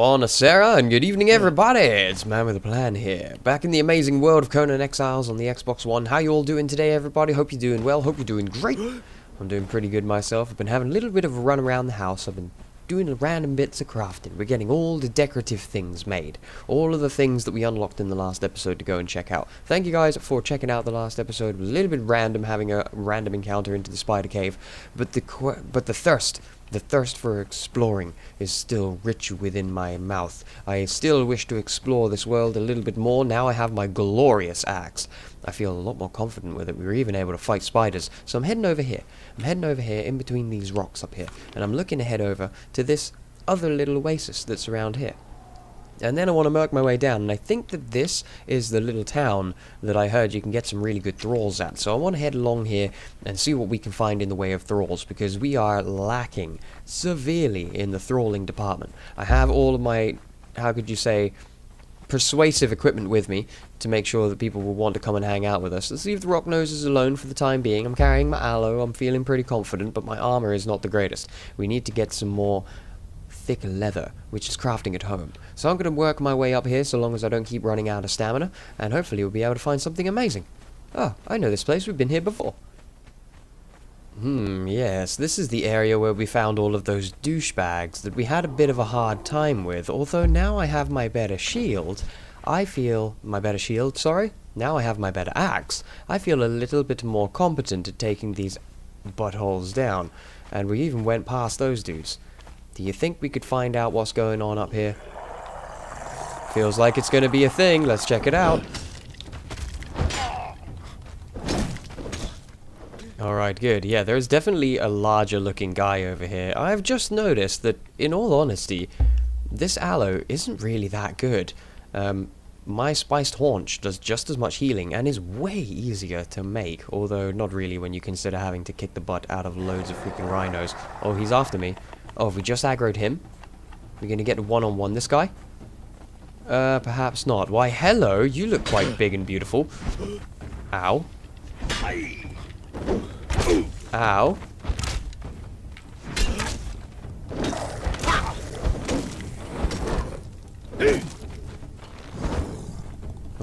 Buonasera and good evening everybody, it's MannwidaPlann here, back in the amazing world of Conan Exiles on the Xbox One. How you all doing today everybody? Hope you're doing well, hope you're doing great. I'm doing pretty good myself. I've been having a little bit of a run around the house. I've been doing random bits of crafting. We're getting all the decorative things made. All of the things that we unlocked in the last episode to go and check out. Thank you guys for checking out the last episode. It was a little bit random having a random encounter into the spider cave, but the thirst for exploring is still rich within my mouth. I still wish to explore this world a little bit more. Now I have my glorious axe. I feel a lot more confident with it. We were even able to fight spiders. So I'm heading over here. I'm heading over here in between these rocks up here. And I'm looking to head over to this other little oasis that's around here. And then I want to work my way down, and I think that this is the little town that I heard you can get some really good thralls at. So I want to head along here and see what we can find in the way of thralls, because we are lacking severely in the thralling department. I have all of my, how could you say, persuasive equipment with me to make sure that people will want to come and hang out with us. Let's leave the rock noses alone for the time being. I'm carrying my aloe, I'm feeling pretty confident, but my armor is not the greatest. We need to get some more thick leather, which is crafting at home. So I'm going to work my way up here so long as I don't keep running out of stamina, and hopefully we'll be able to find something amazing. Oh, I know this place. We've been here before. Yes, this is the area where we found all of those douchebags that we had a bit of a hard time with, although now I have my better shield. Now I have my better axe. I feel a little bit more competent at taking these buttholes down, and we even went past those dudes. Do you think we could find out what's going on up here? Feels like it's going to be a thing. Let's check it out. Alright, good. Yeah, there's definitely a larger looking guy over here. I've just noticed that, in all honesty, this aloe isn't really that good. My spiced haunch does just as much healing and is way easier to make, although not really when you consider having to kick the butt out of loads of freaking rhinos. Oh, he's after me. Oh, have we just aggroed him? We're going to get a one-on-one this guy? Perhaps not. Why, hello, you look quite big and beautiful. Ow. Ow.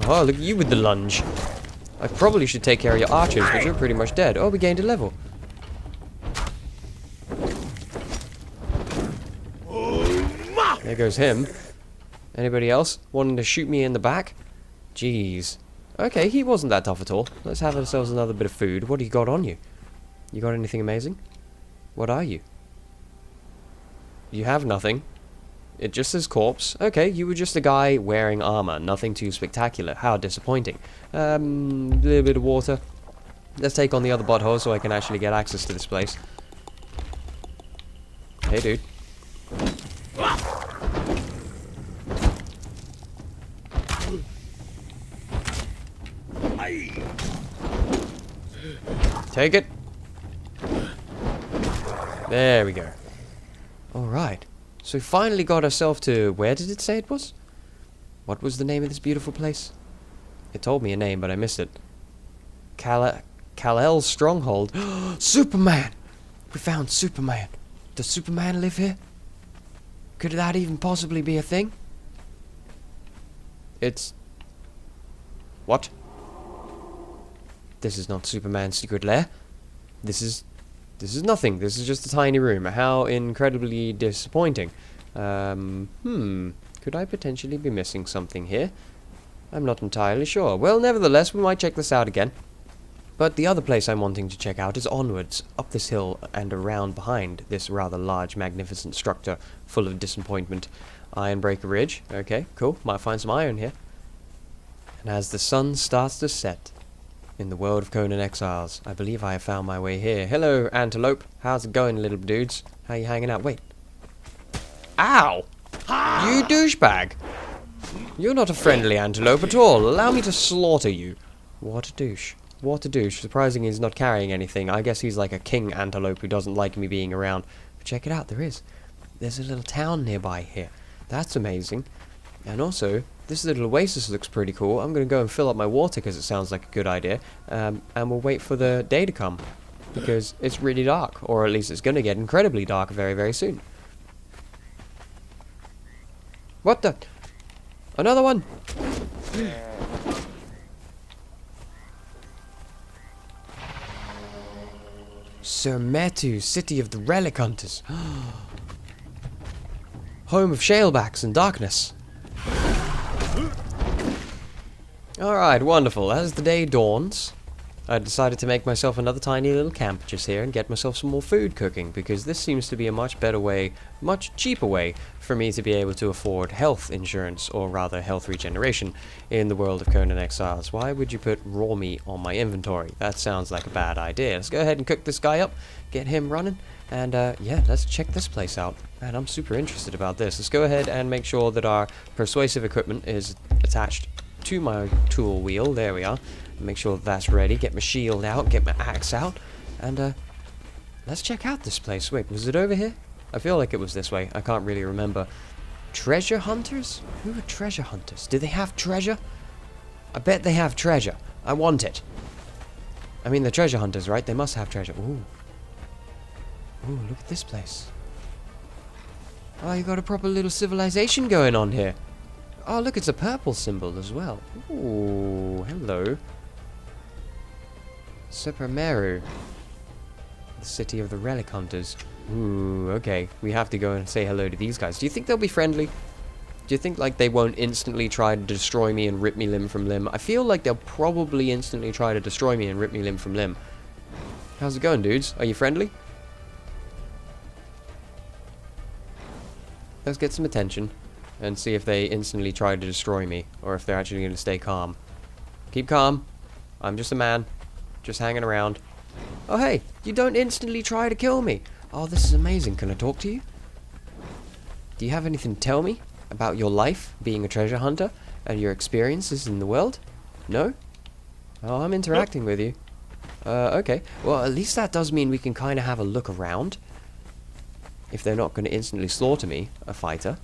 Oh, look at you with the lunge. I probably should take care of your archers, but you're pretty much dead. Oh, we gained a level. There goes him. Anybody else wanting to shoot me in the back? Jeez. Okay, he wasn't that tough at all. Let's have ourselves another bit of food. What do you got on you? You got anything amazing? What are you? You have nothing. It just says corpse. Okay, you were just a guy wearing armor. Nothing too spectacular. How disappointing. A little bit of water. Let's take on the other butthole so I can actually get access to this place. Hey, dude. Take it. There we go. Alright. So we finally got ourselves to... Where did it say it was? What was the name of this beautiful place? It told me a name, but I missed it. Kal-El's Stronghold. Superman! We found Superman. Does Superman live here? Could that even possibly be a thing? It's... What? This is not Superman's secret lair. This is nothing. This is just a tiny room. How incredibly disappointing. Could I potentially be missing something here? I'm not entirely sure. Well, nevertheless, we might check this out again. But the other place I'm wanting to check out is onwards, up this hill and around behind this rather large, magnificent structure full of disappointment. Ironbreaker Ridge. Okay, cool. Might find some iron here. And as the sun starts to set in the world of Conan Exiles, I believe I have found my way here. Hello, antelope. How's it going, little dudes? How you hanging out? Wait. Ow! You douchebag! You're not a friendly antelope at all. Allow me to slaughter you. What a douche. What a douche. Surprising he's not carrying anything. I guess he's like a king antelope who doesn't like me being around. But check it out, there's a little town nearby here. That's amazing. And also, this little oasis looks pretty cool. I'm going to go and fill up my water because it sounds like a good idea. And we'll wait for the day to come. Because it's really dark. Or at least it's going to get incredibly dark very, very soon. What the? Another one! Sir Metu, city of the relic hunters. Home of shalebacks and darkness. Alright, wonderful. As the day dawns, I decided to make myself another tiny little camp just here and get myself some more food cooking, because this seems to be a much better way, much cheaper way, for me to be able to afford health insurance, or rather health regeneration, in the world of Conan Exiles. Why would you put raw meat on my inventory? That sounds like a bad idea. Let's go ahead and cook this guy up, get him running, and yeah, let's check this place out. Man, I'm super interested about this. Let's go ahead and make sure that our persuasive equipment is attached to my tool wheel. There we are. Make sure that's ready. Get my shield out, get my axe out, and let's check out this place. Wait, was it over here? I feel like it was this way. I can't really remember. Treasure hunters? Who are treasure hunters? Do they have treasure? I bet they have treasure. I want it. I mean, they're treasure hunters, right? They must have treasure. Ooh. Ooh, look at this place. Oh, you got a proper little civilization going on here. Oh, look, it's a purple symbol as well. Ooh, hello. Supermeru. The city of the relic hunters. Ooh, okay. We have to go and say hello to these guys. Do you think they'll be friendly? Do you think, like, they won't instantly try to destroy me and rip me limb from limb? I feel like they'll probably instantly try to destroy me and rip me limb from limb. How's it going, dudes? Are you friendly? Let's get some attention and see if they instantly try to destroy me, or if they're actually going to stay calm. Keep calm. I'm just a man. Just hanging around. Oh, hey, you don't instantly try to kill me. Oh, this is amazing. Can I talk to you? Do you have anything to tell me about your life being a treasure hunter and your experiences in the world? No? Oh, I'm interacting with you. Okay. Well, at least that does mean we can kind of have a look around. If they're not going to instantly slaughter me, a fighter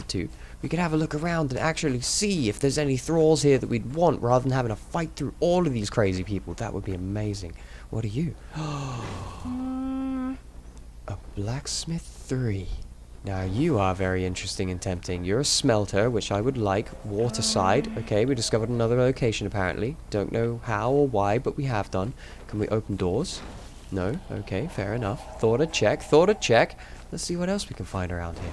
too, we could have a look around and actually see if there's any thralls here that we'd want, rather than having to fight through all of these crazy people. That would be amazing. What are you? A blacksmith 3. Now you are very interesting and tempting. You're a smelter, which I would like. Waterside. Okay, we discovered another location apparently. Don't know how or why, but we have done. Can we open doors? No? Okay, fair enough. Thought I'd check. Let's see what else we can find around here.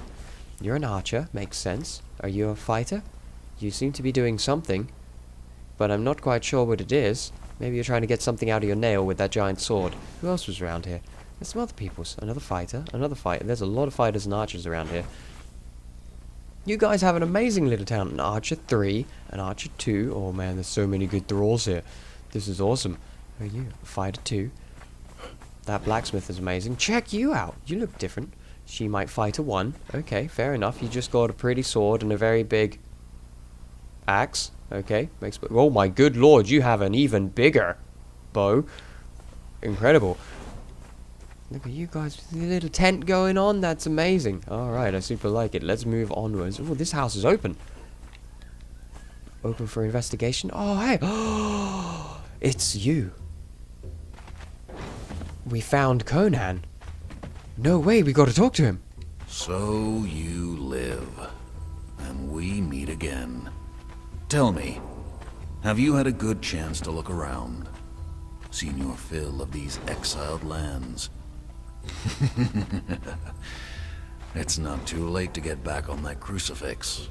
You're an archer. Makes sense. Are you a fighter? You seem to be doing something, but I'm not quite sure what it is. Maybe you're trying to get something out of your nail with that giant sword. Who else was around here? There's some other peoples. Another fighter. There's a lot of fighters and archers around here. You guys have an amazing little town. An archer 3, an archer 2. Oh man, there's so many good thralls here. This is awesome. Who are you? A fighter 2. That blacksmith is amazing. Check you out. You look different. She might fight a 1. Okay, fair enough. You just got a pretty sword and a very big axe. Okay, oh my good lord, you have an even bigger bow. Incredible. Look at you guys with your little tent going on. That's amazing. Alright, I super like it. Let's move onwards. Oh, this house is open. Open for investigation. Oh, hey. It's you. We found Conan. No way, we gotta talk to him. So you live, and we meet again. Tell me, have you had a good chance to look around? Seen your fill of these exiled lands? It's not too late to get back on that crucifix.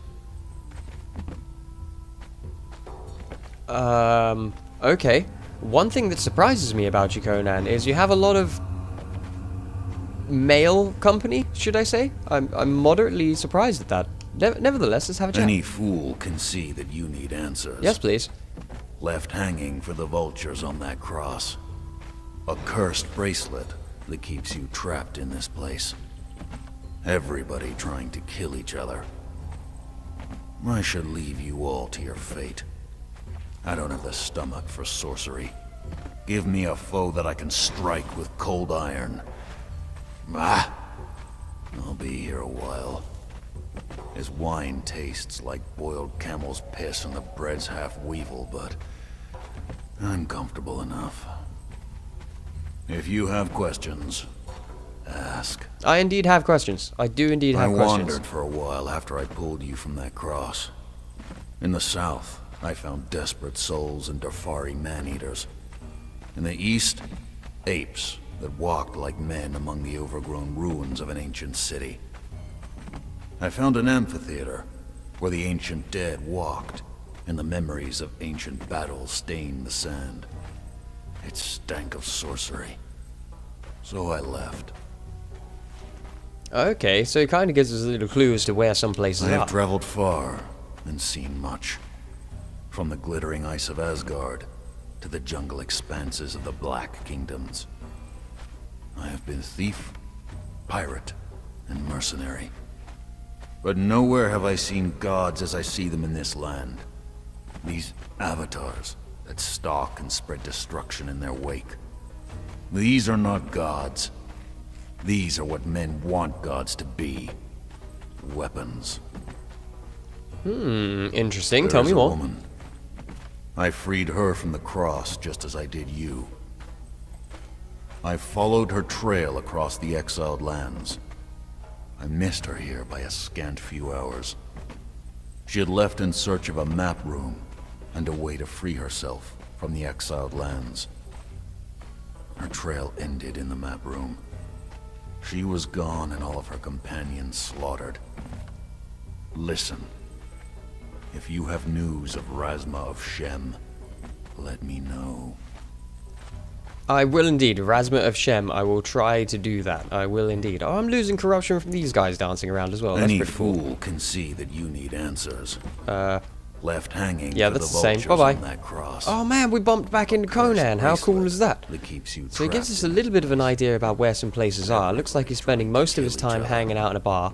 Okay. One thing that surprises me about you, Conan, is you have a lot of male company, should I say? I'm moderately surprised at that. Nevertheless, let's have a chat. Any fool can see that you need answers. Yes, please. Left hanging for the vultures on that cross. A cursed bracelet that keeps you trapped in this place. Everybody trying to kill each other. I should leave you all to your fate. I don't have the stomach for sorcery. Give me a foe that I can strike with cold iron. Ah! I'll be here a while. His wine tastes like boiled camel's piss and the bread's half weevil, but I'm comfortable enough. If you have questions, ask. I indeed have questions. I do indeed have questions. I wandered for a while after I pulled you from that cross. In the south, I found desperate souls and Darfari man-eaters. In the east, apes that walked like men among the overgrown ruins of an ancient city. I found an amphitheater where the ancient dead walked, and the memories of ancient battles stained the sand. It stank of sorcery. So I left. Okay, so it kind of gives us a little clue as to where some places I are. have traveled far and seen much. From the glittering ice of Asgard to the jungle expanses of the Black Kingdoms. I have been thief, pirate, and mercenary. But nowhere have I seen gods as I see them in this land. These avatars that stalk and spread destruction in their wake. These are not gods. These are what men want gods to be. Weapons. Interesting. Tell me There's a more. woman. I freed her from the cross just as I did you. I followed her trail across the exiled lands. I missed her here by a scant few hours. She had left in search of a map room and a way to free herself from the exiled lands. Her trail ended in the map room. She was gone and all of her companions slaughtered. Listen. If you have news of Razma of Shem, let me know. I will indeed. Razma of Shem, I will try to do that. I will indeed. Oh, I'm losing corruption from these guys dancing around as well. That's Any pretty cool. fool can see that you need answers. Left hanging yeah, for that's the the same. vultures Bye-bye. on that cross. Oh man, we bumped back into Conan. How cool is that? That keeps you So it gives trapped us a little bit of an idea about where some places are. Looks like he's spending most of his time hanging out in a bar.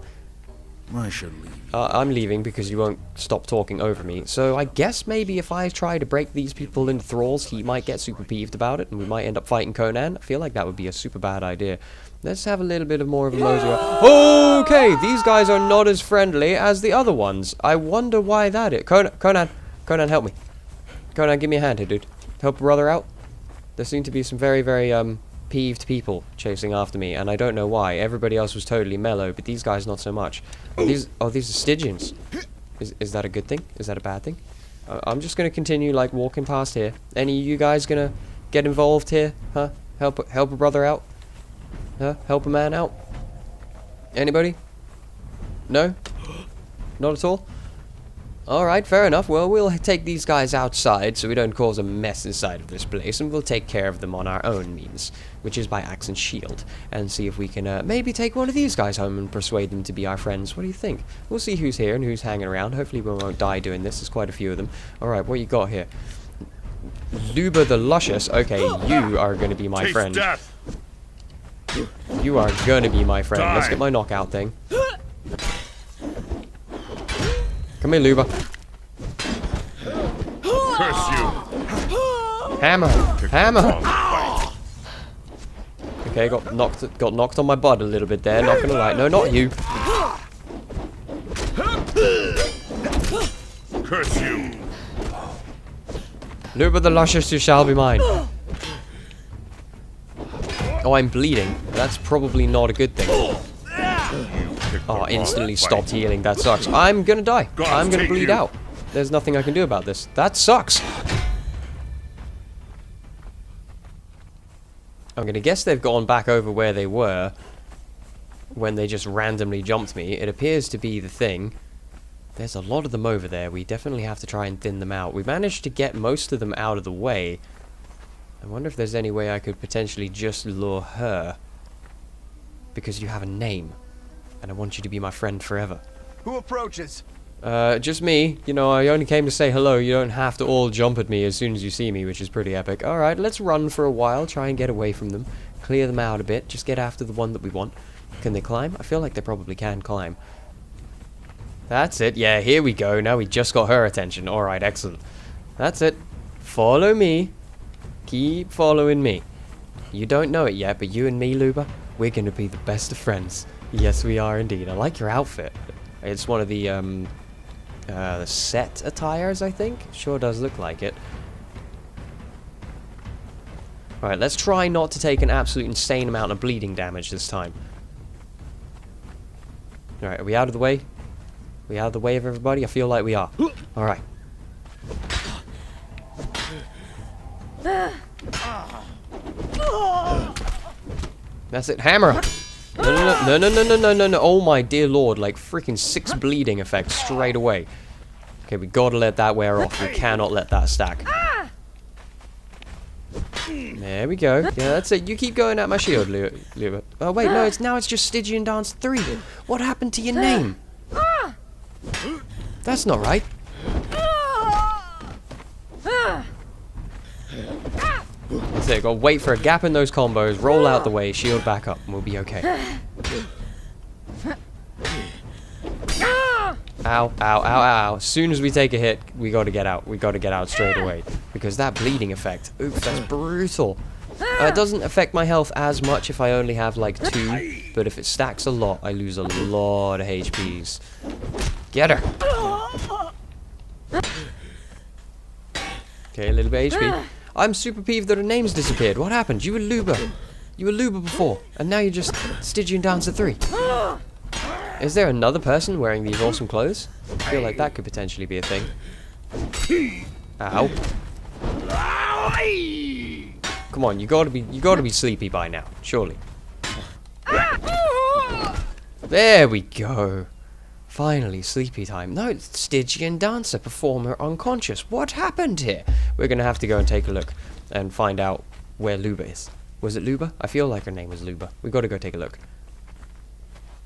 I should leave. I'm leaving because you won't stop talking over me. So I guess maybe if I try to break these people into thralls, he might get super peeved about it, and we might end up fighting Conan. I feel like that would be a super bad idea. Let's have a little bit of more of a mosey around. Okay, these guys are not as friendly as the other ones. I wonder why that is. Conan, help me. Conan, give me a hand here, dude. Help a brother out. There seem to be some very, very, peeved people chasing after me, and I don't know why. Everybody else was totally mellow, but these guys not so much. These are Stygians. Is that a good thing? Is that a bad thing? I'm just gonna continue like walking past here. Any of you guys gonna get involved here? Huh? Help a brother out? Huh? Help a man out? Anybody? No? Not at all? Alright, fair enough. Well, we'll take these guys outside so we don't cause a mess inside of this place, and we'll take care of them on our own means, which is by axe and shield, and see if we can maybe take one of these guys home and persuade them to be our friends. What do you think? We'll see who's here and who's hanging around. Hopefully we won't die doing this. There's quite a few of them. Alright, what you got here? Luba the Luscious. Okay, you are going to be my friend. Death. You are going to be my friend. Die. Let's get my knockout thing. Come here, Luba. Curse you. Hammer! Hammer! Okay, got knocked on my butt a little bit there, not gonna lie. No, not you. Curse you. Luba the Luscious, you shall be mine. Oh, I'm bleeding. That's probably not a good thing. Oh, instantly stopped healing. That sucks. I'm gonna die. I'm gonna bleed out. There's nothing I can do about this. That sucks. I'm gonna guess they've gone back over where they were when they just randomly jumped me. It appears to be the thing. There's a lot of them over there. We definitely have to try and thin them out. We managed to get most of them out of the way. I wonder if there's any way I could potentially just lure her. Because you have a name. And I want you to be my friend forever. Who approaches? Just me. You know, I only came to say hello. You don't have to all jump at me as soon as you see me, which is pretty epic. Alright, let's run for a while. Try and get away from them. Clear them out a bit. Just get after the one that we want. Can they climb? I feel like they probably can climb. That's it. Yeah, here we go. Now we just got her attention. Alright, excellent. That's it. Follow me. Keep following me. You don't know it yet, but you and me, Luba, we're going to be the best of friends. Yes, we are indeed. I like your outfit. It's one of the set attires, I think. Sure does look like it. Alright, let's try not to take an absolute insane amount of bleeding damage this time. Alright, are we out of the way? Are we out of the way of everybody? I feel like we are. Alright. That's it. Hammer her! No. Oh my dear lord, like freaking 6 bleeding effects straight away. Okay, we gotta let that wear off. We cannot let that stack. There we go. Yeah, that's it. You keep going at my shield, Luba. Oh wait, no, it's just Stygian Dance 3. What happened to your name? That's not right. That's it. Gotta wait for a gap in those combos, roll out the way, shield back up, and we'll be okay. Ow, ow, ow, ow. As soon as we take a hit, we gotta get out. We gotta get out straight away. Because that bleeding effect, oof, that's brutal. It doesn't affect my health as much if I only have like 2, but if it stacks a lot, I lose a lot of HPs. Get her! Okay, a little bit of HP. I'm super peeved that her name's disappeared. What happened? You were Luba. You were Luba before, and now you're just Stygian Dancer 3. Is there another person wearing these awesome clothes? I feel like that could potentially be a thing. Ow. Come on, you gotta be sleepy by now, surely. There we go. Finally, sleepy time. No, it's Stygian Dancer, performer unconscious. What happened here? We're gonna have to go and take a look and find out where Luba is. Was it Luba? I feel like her name was Luba. We gotta go take a look.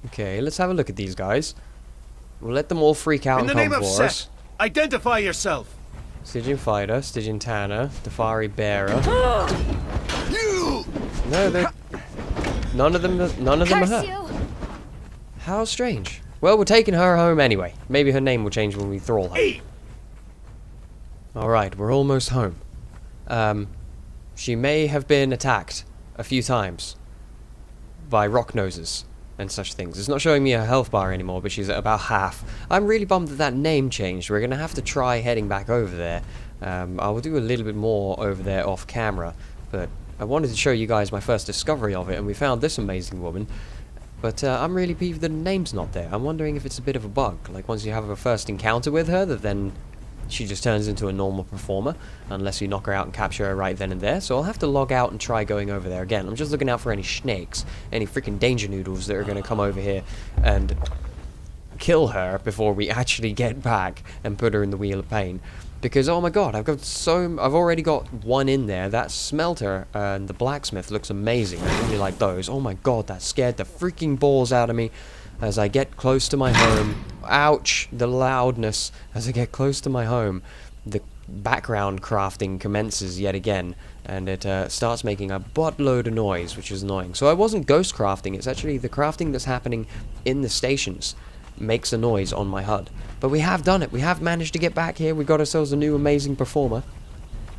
Okay, let's have a look at these guys. We'll let them all freak out and come for us. Identify yourself. Stygian Fighter, Stygian Tanner, Defari Bearer. No, they're... None of them are her. How strange. Well, we're taking her home anyway. Maybe her name will change when we thrall her. Alright, we're almost home. She may have been attacked a few times by rock noses and such things. It's not showing me her health bar anymore, but she's at about half. I'm really bummed that name changed. We're going to have to try heading back over there. I will do a little bit more over there off camera, but I wanted to show you guys my first discovery of it, and we found this amazing woman. But I'm really peeved that the name's not there. I'm wondering if it's a bit of a bug. Like, once you have a first encounter with her, that then she just turns into a normal performer, unless you knock her out and capture her right then and there. So I'll have to log out and try going over there again. I'm just looking out for any snakes, any freaking danger noodles that are going to come over here and kill her before we actually get back and put her in the Wheel of Pain. Because, oh my god, I've already got one in there. That smelter and the blacksmith looks amazing. I really like those. Oh my god, that scared the freaking balls out of me as I get close to my home. Ouch, the loudness. As I get close to my home, the background crafting commences yet again, and it starts making a buttload of noise, which is annoying. So I wasn't ghost crafting, it's actually the crafting that's happening in the stations makes a noise on my HUD. But we have done it. We have managed to get back here. We got ourselves a new amazing performer.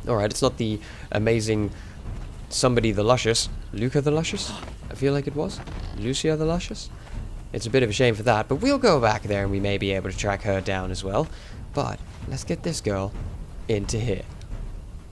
Alright, it's not the amazing somebody the Luscious. Luca the Luscious? I feel like it was. Lucia the Luscious? It's a bit of a shame for that, but we'll go back there and we may be able to track her down as well. But let's get this girl into here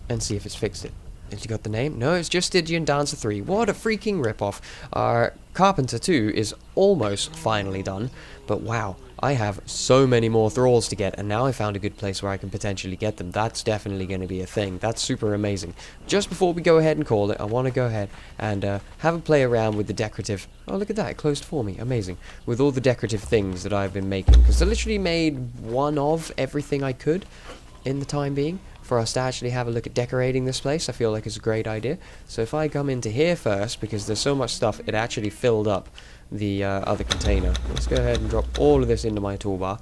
and see if it's fixed it. Has she got the name? No, it's just Stygian Dancer 3. What a freaking ripoff. Our Carpenter 2 is almost finally done, but wow, I have so many more thralls to get, and now I found a good place where I can potentially get them. That's definitely going to be a thing. That's super amazing. Just before we go ahead and call it, I want to go ahead and have a play around with the decorative... Oh, look at that. It closed for me. Amazing. With all the decorative things that I've been making, because I literally made one of everything I could in the time being for us to actually have a look at decorating this place. I feel like it's a great idea. So if I come into here first, because there's so much stuff, it actually filled up the other container. Let's go ahead and drop all of this into my toolbar.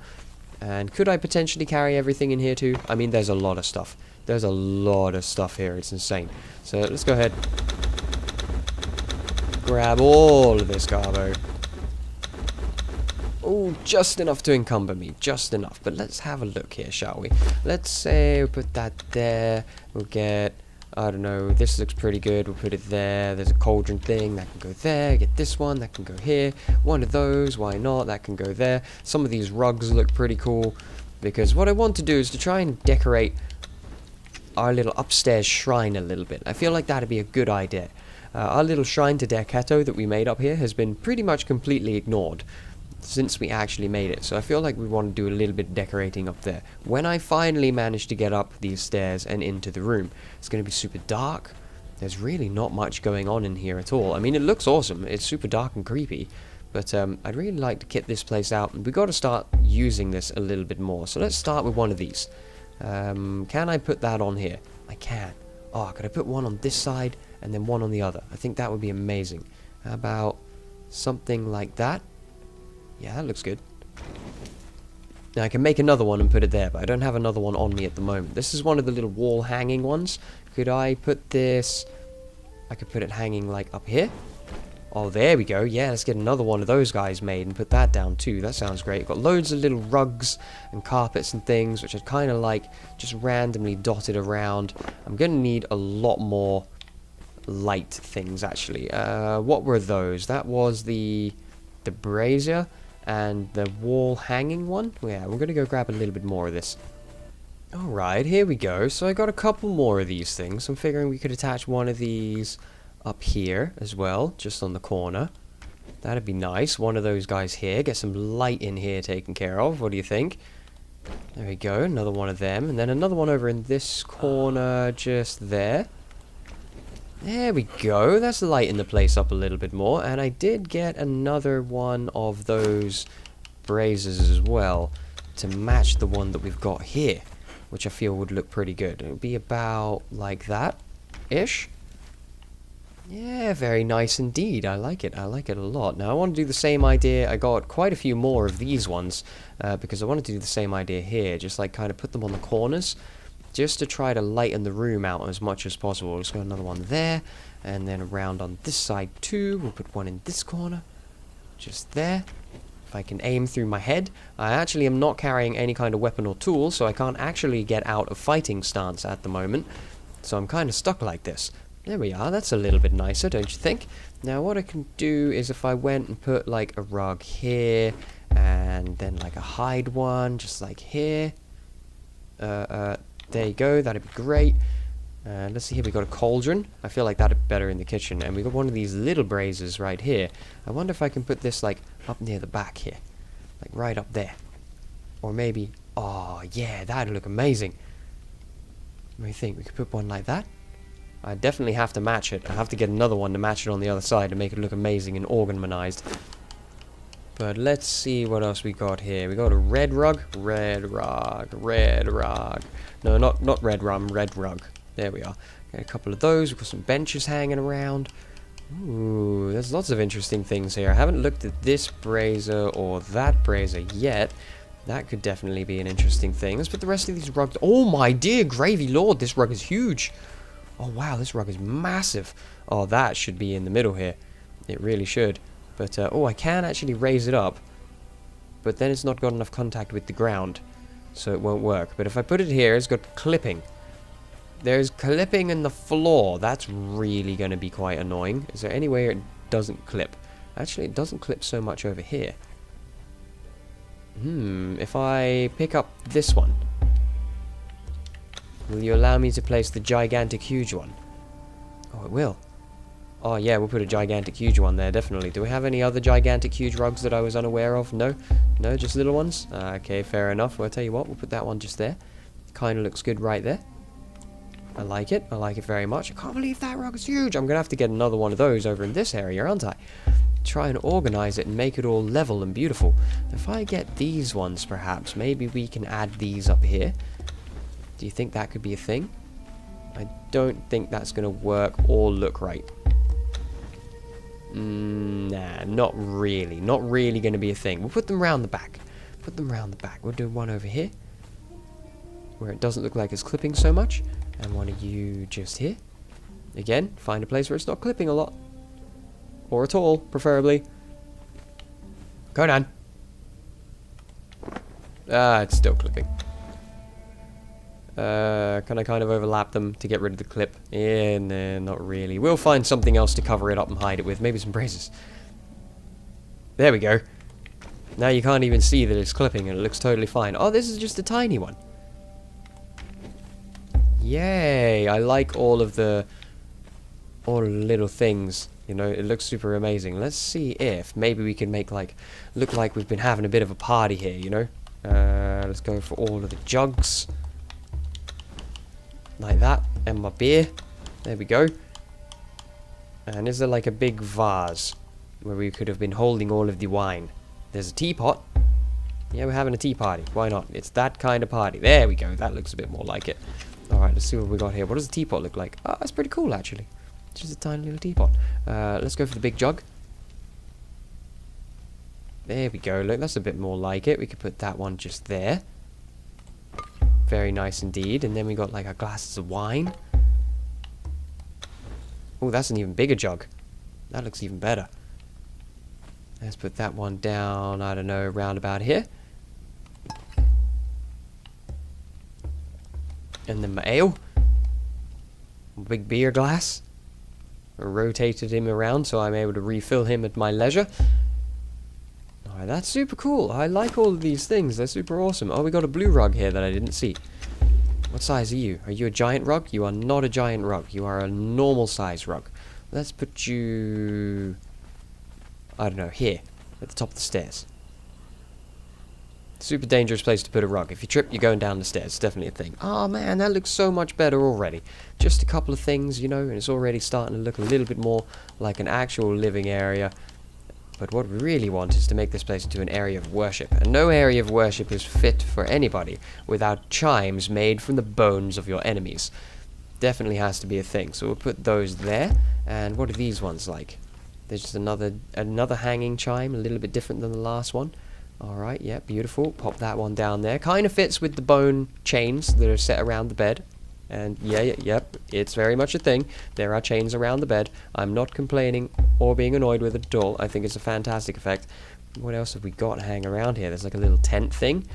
And could I potentially carry everything in here too? I mean, there's a lot of stuff. There's a lot of stuff here. It's insane. So let's go ahead. Grab all of this garbo. Oh, just enough to encumber me. Just enough. But let's have a look here, shall we? Let's say we'll put that there. We'll get... I don't know, this looks pretty good, we'll put it there. There's a cauldron thing, that can go there. Get this one, that can go here. One of those, why not, that can go there. Some of these rugs look pretty cool, because what I want to do is to try and decorate our little upstairs shrine a little bit. I feel like that'd be a good idea. Our little shrine to Derketo that we made up here has been pretty much completely ignored since we actually made it. So I feel like we want to do a little bit of decorating up there. When I finally manage to get up these stairs and into the room, it's going to be super dark. There's really not much going on in here at all. I mean, it looks awesome. It's super dark and creepy. But I'd really like to kit this place out. And we've got to start using this a little bit more. So let's start with one of these. Can I put that on here? I can. Oh, could I put one on this side and then one on the other? I think that would be amazing. How about something like that? Yeah, that looks good. Now I can make another one and put it there, but I don't have another one on me at the moment. This is one of the little wall hanging ones. Could I put this... I could put it hanging like up here. Oh, there we go. Yeah, let's get another one of those guys made and put that down too. That sounds great. Got loads of little rugs and carpets and things, which I'd kind of like just randomly dotted around. I'm going to need a lot more light things, actually. What were those? That was the brazier and the wall hanging one. Yeah, we're going to go grab a little bit more of this. Alright, here we go. So I got a couple more of these things. I'm figuring we could attach one of these up here as well, just on the corner. That'd be nice. One of those guys here. Get some light in here taken care of. What do you think? There we go. Another one of them. And then another one over in this corner just there. There we go. That's lighting the place up a little bit more. And I did get another one of those braziers as well to match the one that we've got here, which I feel would look pretty good. It would be about like that-ish. Yeah, very nice indeed. I like it. I like it a lot. Now, I want to do the same idea. I got quite a few more of these ones because I wanted to do the same idea here. Just like kind of put them on the corners just to try to lighten the room out as much as possible. Let's got another one there and then around on this side too. We'll put one in this corner. Just there. If I can aim through my head. I actually am not carrying any kind of weapon or tool, so I can't actually get out of fighting stance at the moment. So I'm kind of stuck like this. There we are, that's a little bit nicer, don't you think? Now what I can do is if I went and put like a rug here, and then like a hide one, just like here. There you go, that'd be great. Let's see here, we got a cauldron. I feel like that'd be better in the kitchen. And we got one of these little braziers right here. I wonder if I can put this like up near the back here. Like right up there. Or maybe, oh yeah, that'd look amazing. What do you think? We could put one like that? I definitely have to match it. I have to get another one to match it on the other side to make it look amazing and organized. But let's see what else we got here. We got a red rug. Red rug. Red rug. No, not red rum. Red rug. There we are. Got a couple of those. We've got some benches hanging around. Ooh, there's lots of interesting things here. I haven't looked at this brazier or that brazier yet. That could definitely be an interesting thing. Let's put the rest of these rugs... Oh my dear gravy lord, this rug is huge. Oh wow, this rug is massive. Oh, that should be in the middle here. It really should. But, oh, I can actually raise it up. But then it's not got enough contact with the ground. So it won't work. But if I put it here, it's got clipping. There's clipping in the floor. That's really going to be quite annoying. Is there any way it doesn't clip? Actually, it doesn't clip so much over here. If I pick up this one. Will you allow me to place the gigantic huge one? Oh, it will. Oh, yeah, we'll put a gigantic huge one there, definitely. Do we have any other gigantic huge rugs that I was unaware of? No? No, just little ones? Okay, fair enough. Well, I'll tell you what, we'll put that one just there. Kind of looks good right there. I like it. I like it very much. I can't believe that rug is huge. I'm going to have to get another one of those over in this area, aren't I? Try and organize it and make it all level and beautiful. If I get these ones, perhaps, maybe we can add these up here. Do you think that could be a thing? I don't think that's going to work or look right. Nah, not really. Not really going to be a thing. We'll put them round the back. Put them round the back. We'll do one over here, where it doesn't look like it's clipping so much. And one of you just here. Again, find a place where it's not clipping a lot. Or at all, preferably. Conan! It's still clipping. Can I kind of overlap them to get rid of the clip? Yeah, nah, not really. We'll find something else to cover it up and hide it with. Maybe some braces. There we go. Now you can't even see that it's clipping and it looks totally fine. Oh, this is just a tiny one. Yay! I like all the little things. You know, it looks super amazing. Let's see if maybe we can make like look like we've been having a bit of a party here. You know, let's go for all of the jugs like that, and my beer. There we go. And is there like a big vase where we could have been holding all of the wine? There's a teapot. Yeah, we're having a tea party. Why not? It's that kind of party. There we go. That looks a bit more like it. Alright, let's see what we got here. What does the teapot look like? Oh, that's pretty cool, actually. Just a tiny little teapot. Let's go for the big jug. There we go. Look, that's a bit more like it. We could put that one just there. Very nice indeed. And then we got like our glasses of wine. Oh, that's an even bigger jug. That looks even better. Let's put that one down, I don't know, around about here. And then my ale. Big beer glass. I rotated him around so I'm able to refill him at my leisure. Alright, that's super cool. I like all of these things. They're super awesome. Oh, we got a blue rug here that I didn't see. What size are you? Are you a giant rug? You are not a giant rug. You are a normal size rug. Let's put you... I don't know, here. At the top of the stairs. Super dangerous place to put a rug. If you trip, you're going down the stairs. It's definitely a thing. Oh man, that looks so much better already. Just a couple of things, you know, and it's already starting to look a little bit more like an actual living area. But what we really want is to make this place into an area of worship. And no area of worship is fit for anybody without chimes made from the bones of your enemies. Definitely has to be a thing. So we'll put those there. And what are these ones like? There's just another hanging chime, a little bit different than the last one. Alright, yeah, beautiful. Pop that one down there. Kind of fits with the bone chains that are set around the bed. And yep, it's very much a thing. There are chains around the bed. I'm not complaining or being annoyed with it at all. I think it's a fantastic effect. What else have we got hanging around here? There's like a little tent thing.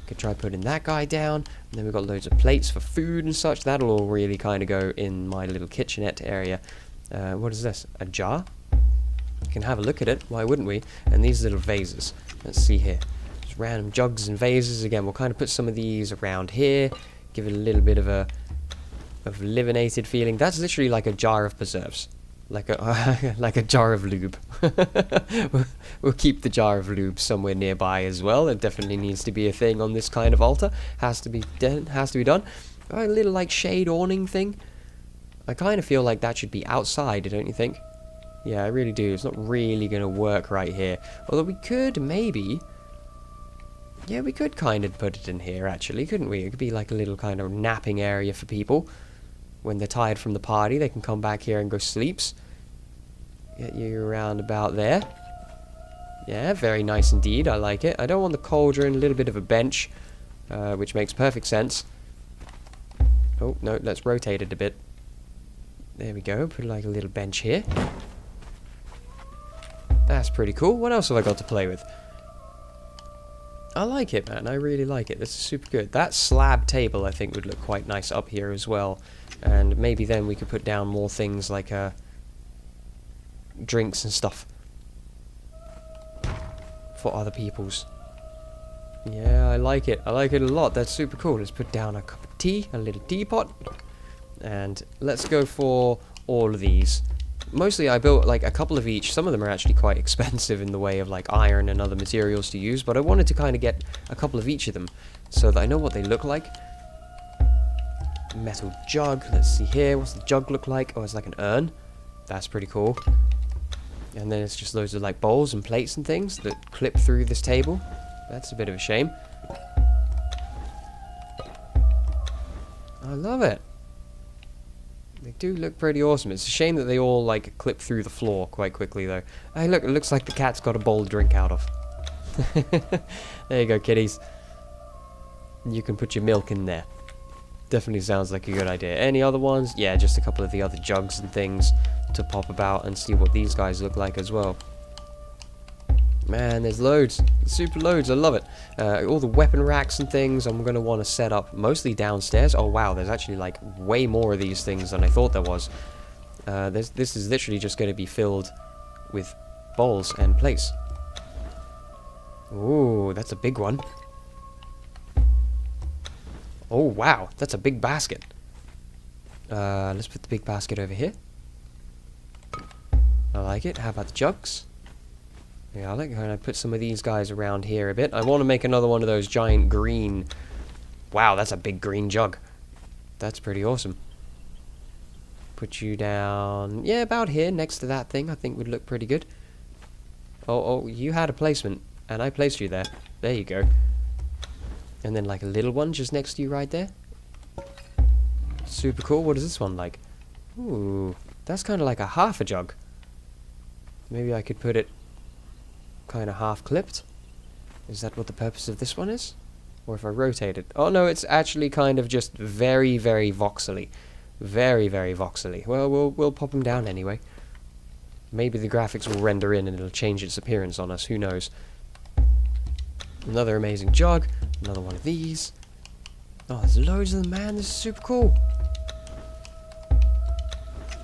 Could try putting that guy down. And then we've got loads of plates for food and such. That'll all really kind of go in my little kitchenette area. What is this? A jar? We can have a look at it. Why wouldn't we? And these little vases. Let's see here. Just random jugs and vases. Again, we'll kind of put some of these around here. Give it a little bit of a livinated feeling. That's literally like a jar of preserves. Like a like a jar of lube. We'll keep the jar of lube somewhere nearby as well. It definitely needs to be a thing on this kind of altar. Has to be done. A little like shade awning thing. I kind of feel like that should be outside, don't you think? Yeah, I really do. It's not really going to work right here. Although we could maybe... Yeah, we could kind of put it in here, actually, couldn't we? It could be like a little kind of napping area for people. When they're tired from the party, they can come back here and go sleeps. Get you around about there. Yeah, very nice indeed. I like it. I don't want the cauldron, a little bit of a bench, which makes perfect sense. Oh, no, let's rotate it a bit. There we go. Put like a little bench here. That's pretty cool. What else have I got to play with? I like it, man. I really like it. This is super good. That slab table, I think, would look quite nice up here as well. And maybe then we could put down more things like drinks and stuff for other people's. Yeah, I like it. I like it a lot. That's super cool. Let's put down a cup of tea, a little teapot. And let's go for all of these. Mostly I built like a couple of each. Some of them are actually quite expensive in the way of like iron and other materials to use, but I wanted to kind of get a couple of each of them so that I know what they look like. Metal jug. Let's see here. What's the jug look like? Oh, it's like an urn. That's pretty cool. And then it's just loads of like bowls and plates and things that clip through this table. That's a bit of a shame. I love it. They do look pretty awesome. It's a shame that they all like clip through the floor quite quickly though. Hey look, it looks like the cat's got a bowl to drink out of. There you go, kitties. You can put your milk in there. Definitely sounds like a good idea. Any other ones? Yeah, just a couple of the other jugs and things to pop about and see what these guys look like as well. Man, there's loads. Super loads. I love it. All the weapon racks and things I'm going to want to set up mostly downstairs. Oh, wow. There's actually, like, way more of these things than I thought there was. This is literally just going to be filled with bowls and plates. Ooh, that's a big one. Oh, wow. That's a big basket. Let's put the big basket over here. I like it. How about the jugs? Yeah, I like how I put some of these guys around here a bit. I want to make another one of those giant green... Wow, that's a big green jug. That's pretty awesome. Put you down... Yeah, about here, next to that thing. I think would look pretty good. Oh, you had a placement. And I placed you there. There you go. And then like a little one just next to you right there. Super cool. What is this one like? Ooh, that's kind of like a half a jug. Maybe I could put it kind of half clipped. Is that what the purpose of this one is? Or if I rotate it? Oh no, it's actually kind of just very, very voxely. Very, very voxely. Well, we'll pop them down anyway. Maybe the graphics will render in and it'll change its appearance on us. Who knows? Another amazing jug. Another one of these. Oh, there's loads of them, man. This is super cool.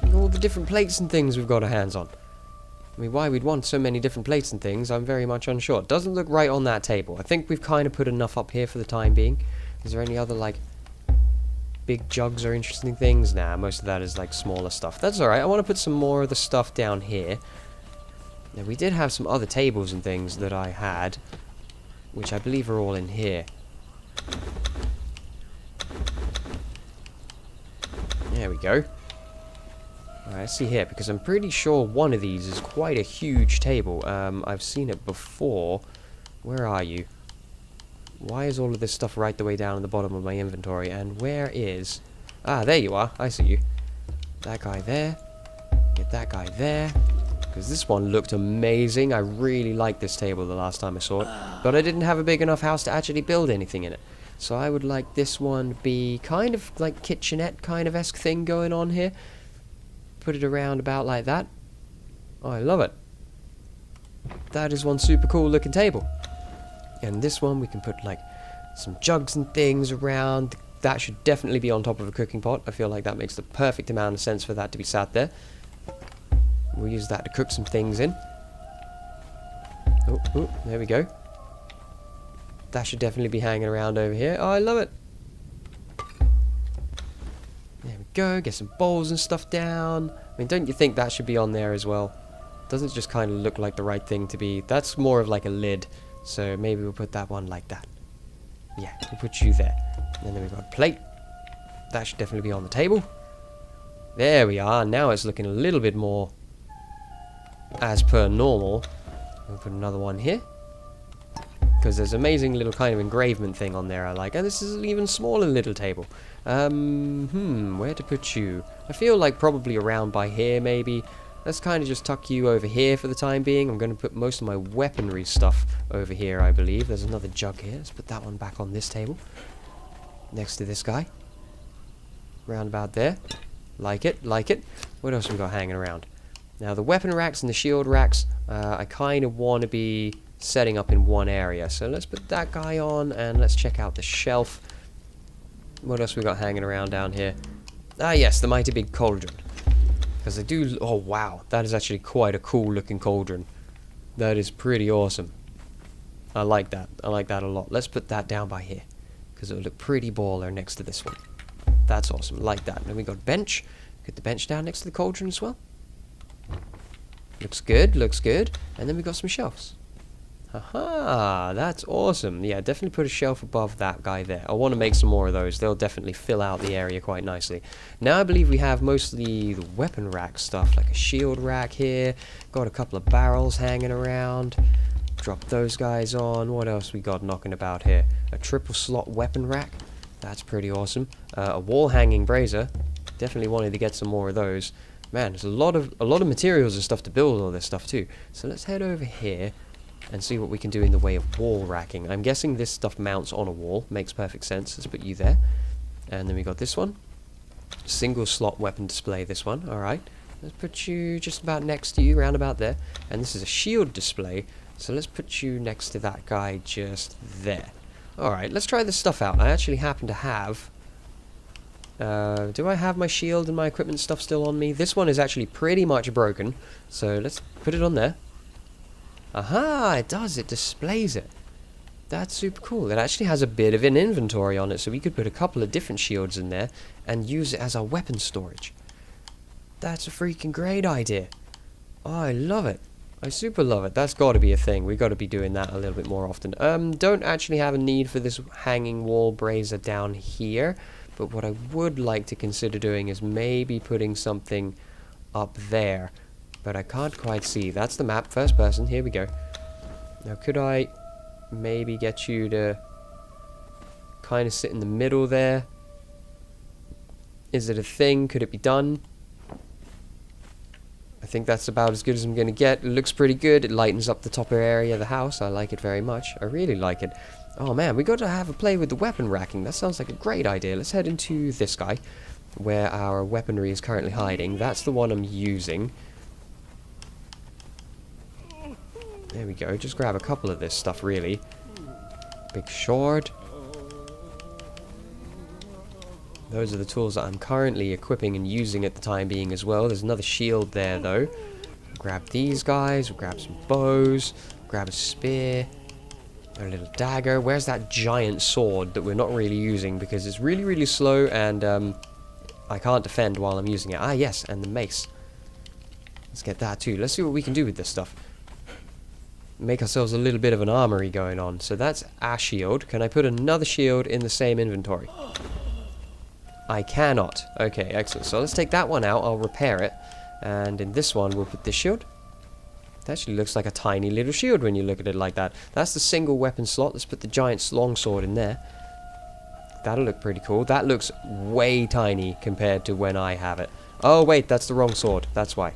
And all the different plates and things we've got our hands on. I mean, why we'd want so many different plates and things, I'm very much unsure. It doesn't look right on that table. I think we've kind of put enough up here for the time being. Is there any other, like, big jugs or interesting things? Nah, most of that is, like, smaller stuff. That's alright. I want to put some more of the stuff down here. Now, we did have some other tables and things that I had, which I believe are all in here. There we go. Alright, let's see here, because I'm pretty sure one of these is quite a huge table. I've seen it before. Where are you? Why is all of this stuff right the way down at the bottom of my inventory? And where is... Ah, there you are. I see you. That guy there. Get that guy there. Because this one looked amazing. I really liked this table the last time I saw it. But I didn't have a big enough house to actually build anything in it. So I would like this one be kind of like kitchenette kind of esque thing going on here. Put it around about like that. Oh, I love it. That is one super cool looking table. And this one we can put like some jugs and things around. That should definitely be on top of a cooking pot. I feel like that makes the perfect amount of sense for that to be sat there. We'll use that to cook some things in. Oh, there we go. That should definitely be hanging around over here. Oh, I love it. There we go. Get some bowls and stuff down. I mean, don't you think that should be on there as well? Doesn't it just kind of look like the right thing to be? That's more of like a lid. So maybe we'll put that one like that. Yeah, we'll put you there. And then we've got a plate. That should definitely be on the table. There we are. Now it's looking a little bit more as per normal. We'll put another one here. Because there's an amazing little kind of engravement thing on there I like. And this is an even smaller little table. Where to put you? I feel like probably around by here maybe. Let's kind of just tuck you over here for the time being. I'm going to put most of my weaponry stuff over here, I believe. There's another jug here. Let's put that one back on this table. Next to this guy. Round about there. Like it, like it. What else have we got hanging around? Now, the weapon racks and the shield racks, I kind of want to be setting up in one area. So let's put that guy on, and let's check out the shelf. What else we got hanging around down here? Ah, yes, the mighty big cauldron. Because I do... Oh, wow. That is actually quite a cool looking cauldron. That is pretty awesome. I like that. I like that a lot. Let's put that down by here. Because it will look pretty baller next to this one. That's awesome. Like that. Then we got a bench. Get the bench down next to the cauldron as well. Looks good. Looks good. And then we got some shelves. Haha, that's awesome. Yeah, definitely put a shelf above that guy there. I want to make some more of those. They'll definitely fill out the area quite nicely. Now I believe we have mostly the weapon rack stuff, like a shield rack here. Got a couple of barrels hanging around. Drop those guys on. What else we got knocking about here? A triple slot weapon rack. That's pretty awesome. A wall hanging brazier. Definitely wanted to get some more of those. Man, there's a lot of materials and stuff to build all this stuff too. So let's head over here and see what we can do in the way of wall racking. I'm guessing this stuff mounts on a wall. Makes perfect sense. Let's put you there. And then we got this one. Single slot weapon display, this one. Alright. Let's put you just about next to you, round about there. And this is a shield display. So let's put you next to that guy just there. Alright, let's try this stuff out. I actually happen to have... do I have my shield and my equipment stuff still on me? This one is actually pretty much broken. So let's put it on there. Aha, it does. It displays it. That's super cool. It actually has a bit of an inventory on it, so we could put a couple of different shields in there and use it as our weapon storage. That's a freaking great idea. Oh, I love it. I super love it. That's got to be a thing. We got to be doing that a little bit more often. Don't actually have a need for this hanging wall brazier down here, but what I would like to consider doing is maybe putting something up there, but I can't quite see. That's the map. First person. Here we go. Now, could I maybe get you to kind of sit in the middle there? Is it a thing? Could it be done? I think that's about as good as I'm going to get. It looks pretty good. It lightens up the top area of the house. I like it very much. I really like it. Oh man, we got to have a play with the weapon racking. That sounds like a great idea. Let's head into this guy, where our weaponry is currently hiding. That's the one I'm using. There we go. Just grab a couple of this stuff, really. Big sword. Those are the tools that I'm currently equipping and using at the time being as well. There's another shield there, though. Grab these guys. We'll grab some bows. Grab a spear. A little dagger. Where's that giant sword that we're not really using because it's really, really slow and I can't defend while I'm using it. Ah, yes, and the mace. Let's get that too. Let's see what we can do with this stuff. Make ourselves a little bit of an armory going on. So that's a shield. Can I put another shield in the same inventory? I cannot. Okay, excellent. So let's take that one out. I'll repair it. And in this one, we'll put this shield. It actually looks like a tiny little shield when you look at it like that. That's the single weapon slot. Let's put the giant longsword in there. That'll look pretty cool. That looks way tiny compared to when I have it. Oh, wait, that's the wrong sword. That's why.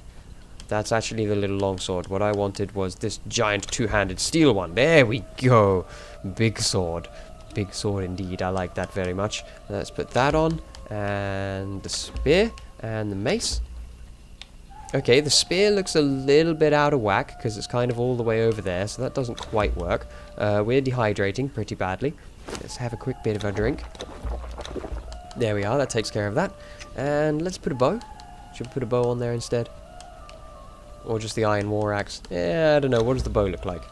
That's actually the little longsword. What I wanted was this giant two-handed steel one. There we go. Big sword. Big sword indeed. I like that very much. Let's put that on. And the spear. And the mace. Okay, the spear looks a little bit out of whack because it's kind of all the way over there, so that doesn't quite work. We're dehydrating pretty badly. Let's have a quick bit of a drink. There we are, that takes care of that. And let's put a bow. Should we put a bow on there instead? Or just the iron war axe? Yeah, I don't know. What does the bow look like?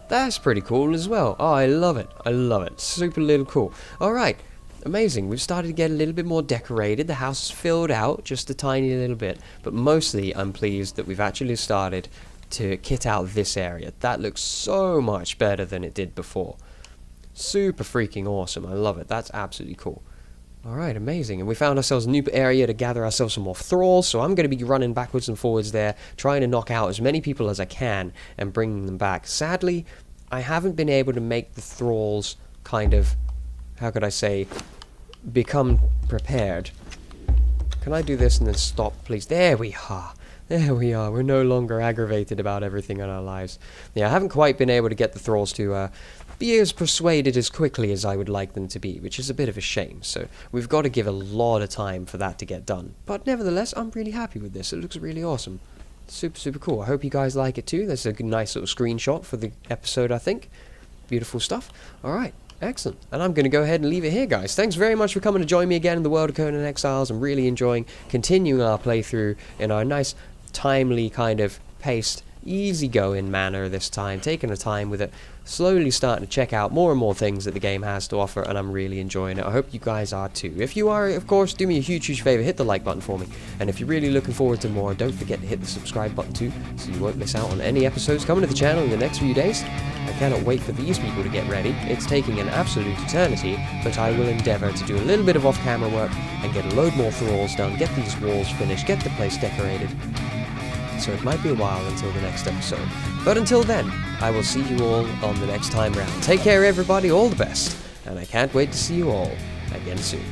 That's pretty cool as well. Oh, I love it. I love it. Super little cool. Alright. Amazing. We've started to get a little bit more decorated. The house is filled out just a tiny little bit. But mostly I'm pleased that we've actually started to kit out this area. That looks so much better than it did before. Super freaking awesome. I love it. That's absolutely cool. Alright, amazing. And we found ourselves a new area to gather ourselves some more thralls. So I'm going to be running backwards and forwards there, trying to knock out as many people as I can and bringing them back. Sadly, I haven't been able to make the thralls kind of, how could I say, become prepared. Can I do this and then stop, please? There we are. There we are. We're no longer aggravated about everything in our lives. Yeah, I haven't quite been able to get the thralls to be as persuaded as quickly as I would like them to be, which is a bit of a shame. So we've got to give a lot of time for that to get done. But nevertheless, I'm really happy with this. It looks really awesome. Super, super cool. I hope you guys like it too. That's a nice little screenshot for the episode, I think. Beautiful stuff. Alright. Excellent. And I'm going to go ahead and leave it here, guys. Thanks very much for coming to join me again in the world of Conan Exiles. I'm really enjoying continuing our playthrough in our nice, timely, kind of paced, easygoing manner this time. Taking our time with it. Slowly starting to check out more and more things that the game has to offer, and I'm really enjoying it. I hope you guys are too. If you are, of course, do me a huge, huge favor. Hit the like button for me. And if you're really looking forward to more, don't forget to hit the subscribe button too, so you won't miss out on any episodes coming to the channel in the next few days. I cannot wait for these people to get ready. It's taking an absolute eternity, but I will endeavor to do a little bit of off-camera work and get a load more thralls done, get these walls finished, get the place decorated. So it might be a while until the next episode. But until then, I will see you all on the next time round. Take care, everybody. All the best. And I can't wait to see you all again soon.